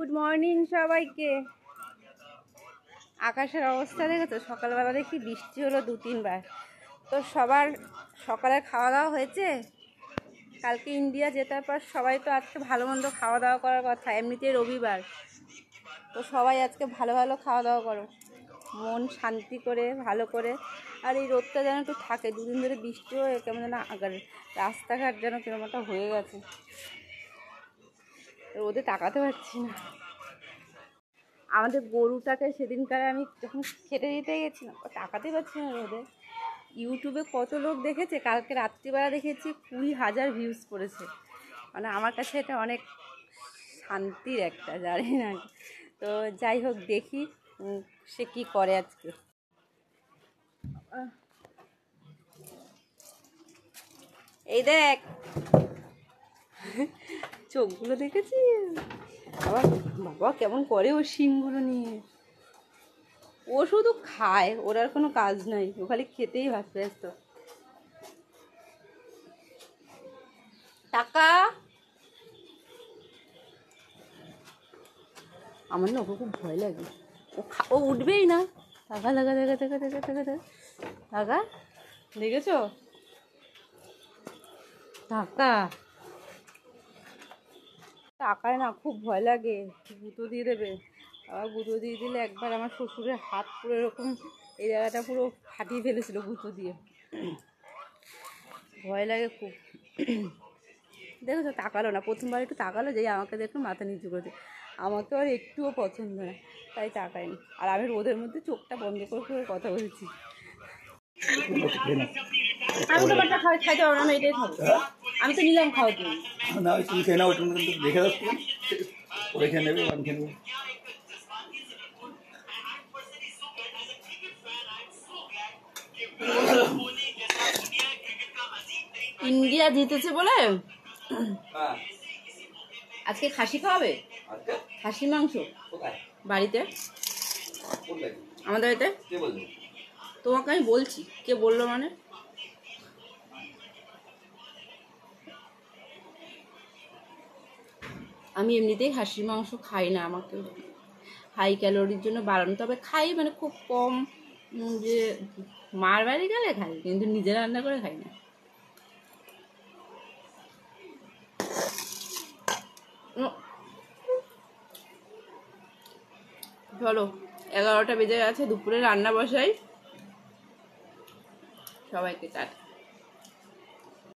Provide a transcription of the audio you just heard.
Good morning সবাইকে। আকাশের অবস্থা দেখেছো? সকালবেলা দেখি বৃষ্টি হলো 2-3 বার। তো সবার সকালে খাওয়া দাওয়া হয়েছে? কালকে ইন্ডিয়া জেতার পর সবাই তো আজকে ভালো মন্দ খাওয়া দাওয়া করার কথা, এমনিতেই রবিবার। তো সবাই আজকে ভালো ভালো খাওয়া দাওয়া করো, মন শান্তি করে ভালো করে। আর এই রোদটা যেন একটু থাকে, 2 দিন ধরে বৃষ্টি হয়ে কেমন যেন রাস্তাঘাট যেন কিরকম একটা হয়ে গেছে, রোদে তাকাতে পারছি না। আমাদের গরুটাকে সেদিনকার আমি যখন খেতে দিতে গেছিলাম, তাকাতেই পারছি না রোদে। ইউটিউবে কত লোক দেখেছে, কালকে রাত্রিবেলা দেখেছি 20,000 ভিউজ করেছে। মানে আমার কাছে এটা অনেক শান্তির একটা, জানি না। তো যাই হোক, দেখি সে কি করে আজকে। এই দেখ চোখগুলো দেখেছি আবার, বাবা কেমন করে ও শিংগুলো নিয়ে। ও শুধু খায়, ওর আর কোনো কাজ নাই, ও খালি খেতেই ব্যস্ত। টাকা আমার না ওকে খুব ভয় লাগে, ও উঠবেই না। টাকা লাগা দেখা দেখা দেখা দেখা দেখা টাকা দেখেছো? টাকা টাকায় না খুব ভয় লাগে, গুঁতো দিয়ে দেবে। আবার গুঁতো দিয়ে দিলে একবার আমার শ্বশুরের হাত পুরো এরকম, এই জায়গাটা পুরো ফাটিয়ে ফেলেছিল গুঁতো দিয়ে। ভয় লাগে খুব। দেখেছো? তাকালো না, প্রথমবার একটু তাকালো, যেই আমাকে দেখো মাথা নিচু করেছে। আমাকে আর একটুও পছন্দ না, তাই তাকায়নি। আর আমি রোদের মধ্যে চোখটা বন্ধ করে কথা বলছি। আমি তোমারটা খাইতে পারবো না, আমি এটাই খাবো। আমি তো নিলাম, খাও তুমি। না তুমি খেয়ে নাও, তুমি দেখে যাচ্ছ, ওরে খেয়ে নেবে, আমি খেয়ে নেবো। ইন্ডিয়া জিতেছে বলে আজকে খাসি খাওয়াবে, খাসির মাংস বাড়িতে, আমাদের বাড়িতে। তোমাকে আমি বলছি, কে বললো মানে? আমি এমনিতেই খাসির মাংস খাই না, আমাকে হাই ক্যালোরির জন্য বাড়ানো, তবে খাই মানে খুব কম, যে মার বাড়ি গেলে খাই, কিন্তু নিজে রান্না করে খাই না। চলো 11টা বেজে গেছে, দুপুরে রান্না বসাই। সবাইকে টাটা।